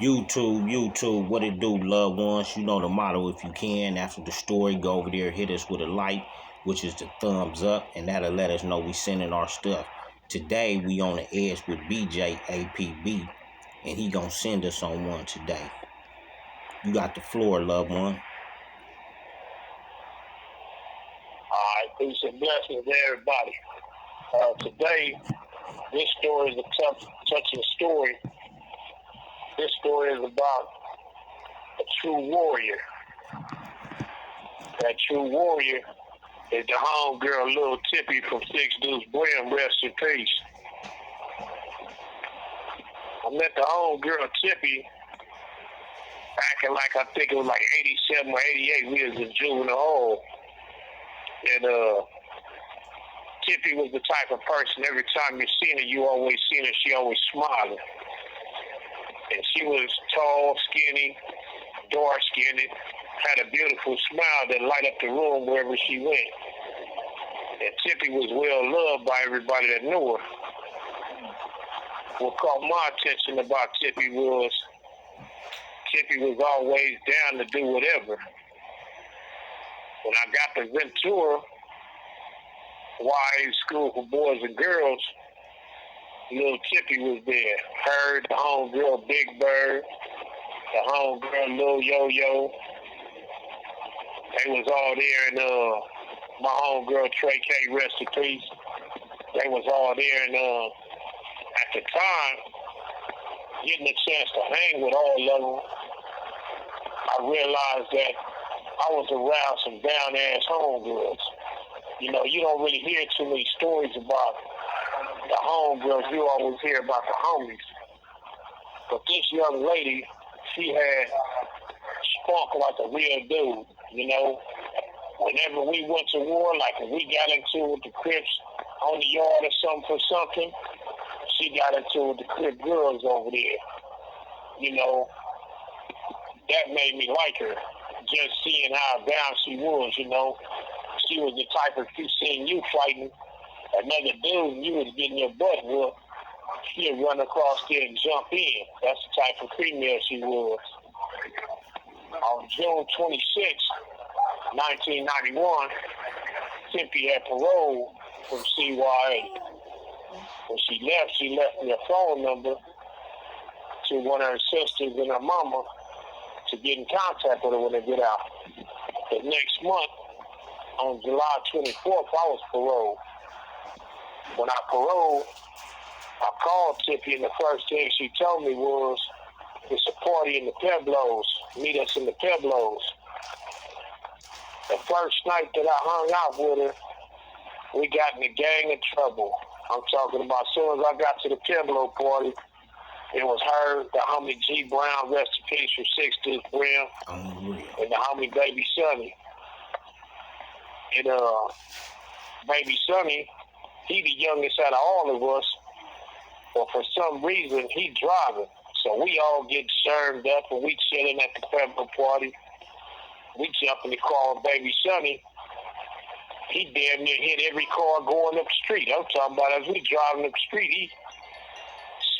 YouTube, what it do, loved ones? You know the motto. If you can, after the story, go over there, hit us with a like, which is the thumbs up, and that'll let us know we sending our stuff. Today, we on the edge with BJ APB, and he gonna send us on one today. You got the floor, loved one. Alright, peace and blessings to everybody. Today, this story is a touching story. This story is about a true warrior. That true warrior is the homegirl, little Tippy from Six Deuce Brim, rest in peace. I met the homegirl Tippy back in I think it was 87 or 88. We was in juvenile hall. And Tippy was the type of person, every time you seen her, you always seen her, she always smiling. And she was tall, skinny, dark-skinned, had a beautiful smile that light up the room wherever she went. And Tippy was well loved by everybody that knew her. What caught my attention about Tippy was always down to do whatever. When I got to Ventura, YA School for Boys and Girls, little Tippy was there. Her, the homegirl Big Bird, the homegirl Lil Yo-Yo. They was all there, and my homegirl Trey K, rest in peace. They was all there, and at the time, getting a chance to hang with all of them, I realized that I was around some down-ass homegirls. You know, you don't really hear too many stories about the homegirls. You always hear about the homies. But this young lady, she had spunk like a real dude, you know. Whenever we went to war, like if we got into it with the Crips on the yard or something for something, she got into it with the Crip girls over there. You know, that made me like her. Just seeing how down she was, you know. She was the type of, if you seen you fighting another dude and you was getting your butt whooped, she'd run across there and jump in. That's the type of female she was. On June 26, 1991, Tippy had parole from CYA. When she left me a phone number to one of her sisters and her mama to get in contact with her when they get out. The next month, on July 24th, I was paroled. When I paroled, I called Tippy, and the first thing she told me was, it's a party in the Pueblos. Meet us in the Pueblos. The first night that I hung out with her, we got in a gang of trouble. I'm talking about as soon as I got to the Pueblo party, it was her, the homie G Brown, rest in peace, from Six Deuce Brim, and the homie Baby Sonny. And Baby Sonny, he the youngest out of all of us, but for some reason he driving. So we all get served up and we chilling at the Pueblo party. We jump in the car with Baby Sonny. He damn near hit every car going up the street. I'm talking about as we driving up the street, he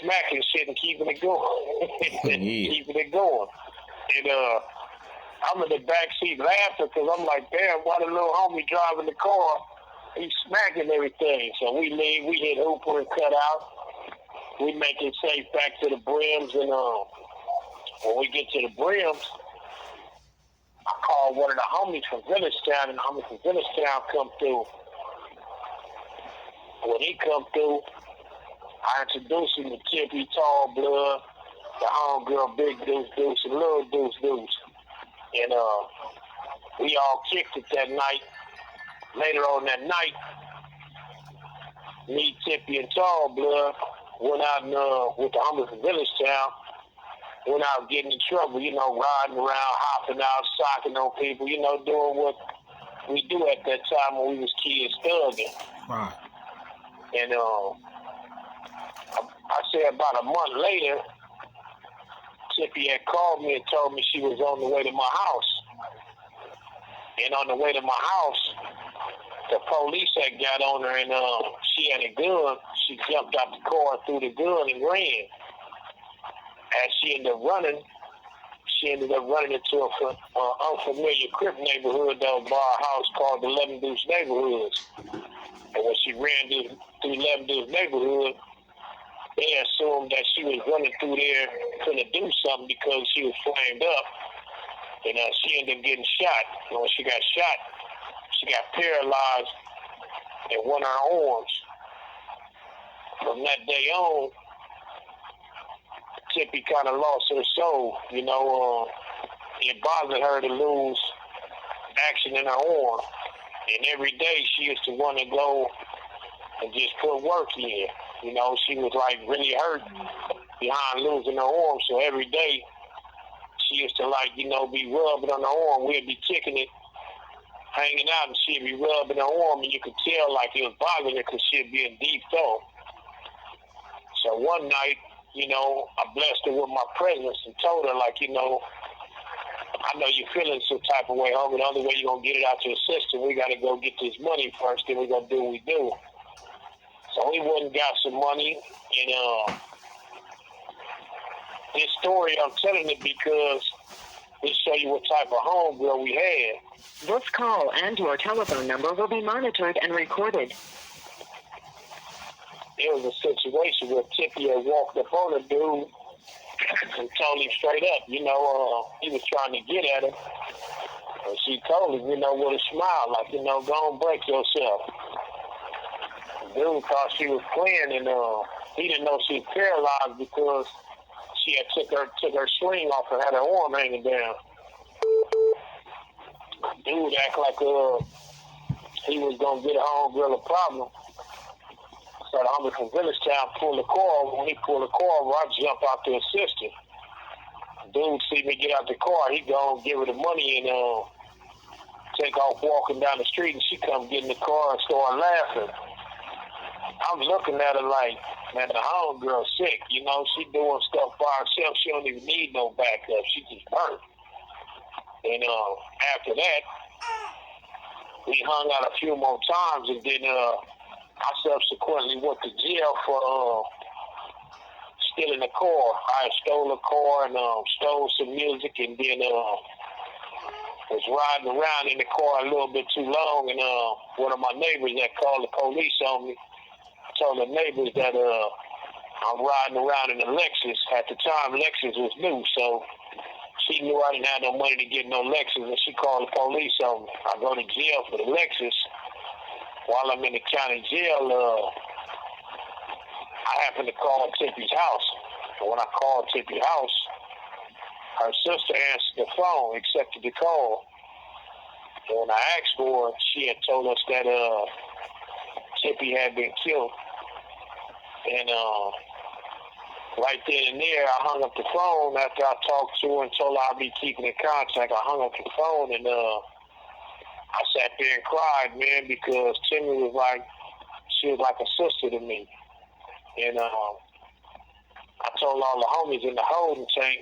smacking shit and keeping it going. Keeping it going. And I'm in the back seat laughing because I'm like, damn, why the little homie driving the car? He's smacking everything. So we leave, we hit Hooper and cut out. We make it safe back to the Brims, and when we get to the Brims, I called one of the homies from Villagetown, and the homie from Villagetown come through. When he come through, I introduced him to Tippy, Tall Blood, the homegirl Big Deuce Deuce, and Little Deuce Deuce. And we all kicked it that night. Later on that night, me, Tippy, and Tall Blood went out with the homies from Villagetown, went out getting in trouble, you know, riding around, hopping out, socking on people, you know, doing what we do at that time when we was kids, thugging. Right. And I say about a month later, Tippy had called me and told me she was on the way to my house. And on the way to my house, the police had got on her, and she had a gun. She jumped out the car, threw the gun, and ran. As she ended up running into an unfamiliar Crip neighborhood down by a house called the 11 Deuce neighborhoods. And when she ran through 11 Deuce neighborhood, they assumed that she was running through there to do something because she was flamed up. And she ended up getting shot. And when she got shot, she got paralyzed in one of her arms. From that day on, Tippy kind of lost her soul. It bothered her to lose action in her arm. And every day she used to want to go and just put work in. She was like really hurt behind losing her arm. So every day she used to be rubbing on her arm. We'd be kicking it, hanging out, and she'd be rubbing her arm, and you could tell like it was bothering her because she'd be in deep thought. So one night, I blessed her with my presence and told her I know you're feeling some type of way, homie. The only way you're going to get it out your system, we got to go get this money first, then we're going to do what we do. So we went and got some money, and this story, I'm telling it because it show you what type of homegirl we had. This call and your telephone number will be monitored and recorded. It was a situation where Tippy had walked up on a dude and told him straight up, he was trying to get at her. And she told him, with a smile, go and break yourself. The dude thought she was playing, and he didn't know she was paralyzed because she had took her sling off and had her arm hanging down. Dude act like he was going to get a homegirl a problem. So the homie from Village Town pulled the car. When he pulled the car over, I jumped out to assist him. Dude see me get out the car, he go and give her the money and take off walking down the street, and she come get in the car and start laughing. I'm looking at her like, man, the homegirl sick, she doing stuff by herself. She don't even need no backup. She just burnt. And after that, we hung out a few more times, and then I subsequently went to jail for stealing a car. I stole a car and stole some music, and then was riding around in the car a little bit too long, and one of my neighbors that called the police on me told the neighbors that I'm riding around in a Lexus. At the time, Lexus was new, so she knew I didn't have no money to get no Lexus, and she called the police on me. I go to jail for the Lexus. While I'm in the county jail, I happened to call Tippy's house. And when I called Tippy's house, her sister answered the phone, accepted the call. And when I asked for her, she had told us that Tippy had been killed. And right then and there, I hung up the phone after I talked to her and told her I'd be keeping in contact. I hung up the phone, and I sat there and cried, man, because Timmy was she was like a sister to me. And I told all the homies in the holding tank,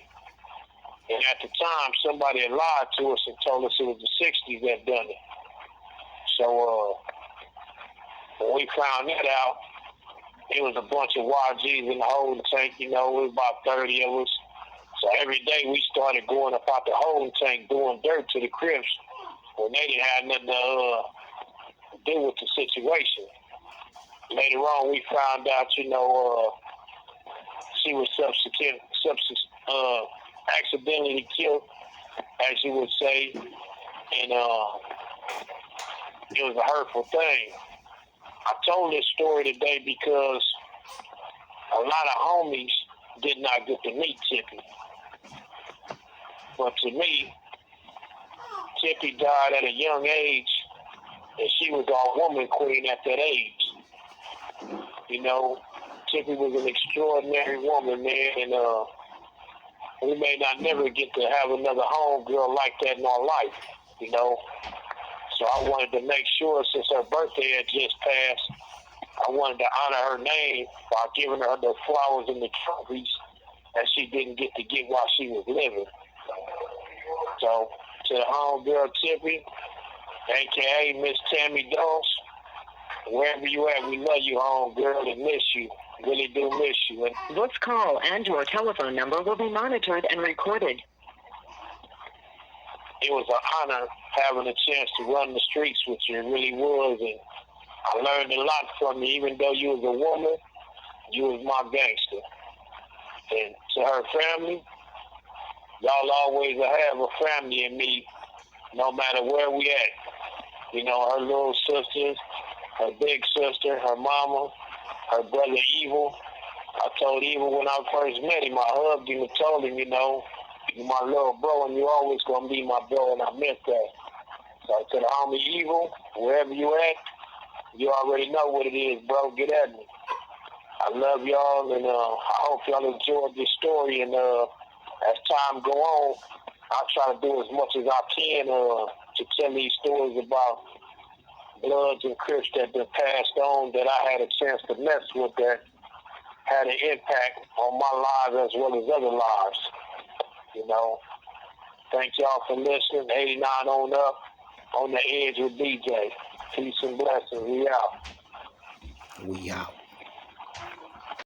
and at the time, somebody had lied to us and told us it was the 60s that done it. So when we found that out, it was a bunch of YGs in the holding tank, it was about 30 of us. So every day we started going up out the holding tank doing dirt to the Crips when they didn't have nothing to do with the situation. Later on, we found out, she was accidentally killed, as you would say, and it was a hurtful thing. I told this story today because a lot of homies did not get to meet Tippy. But to me, Tippy died at a young age, and she was our woman queen at that age. Tippy was an extraordinary woman, man, and we may not never get to have another homegirl like that in our life, So I wanted to make sure, since her birthday had just passed, I wanted to honor her name by giving her the flowers and the trophies that she didn't get to get while she was living. So, to the homegirl Tippy, a.k.a. Miss Tammy Dawes, wherever you at, we love you, homegirl, and miss you. Really do miss you. And This call and your telephone number will be monitored and recorded. it was an honor having a chance to run the streets with you. It really was. And I learned a lot from you. Even though you was a woman, you was my gangster. And to her family, y'all always have a family in me, no matter where we at. You know, her little sisters, her big sister, her mama, her brother Evil. I told Evil when I first met him, I hugged him and told him, you know, you're my little bro and you always gonna be my bro, and I meant that. So to the homie Evil, wherever you at, you already know what it is, bro. Get at me. I love y'all, and I hope y'all enjoyed this story. And as time go on, I'll try to do as much as I can to tell these stories about Bloodz and Crips that been passed on that I had a chance to mess with that had an impact on my lives as well as other lives. You know, thank y'all for listening. 89 on up, on the edge with DJ. Peace and blessings. We out. We out.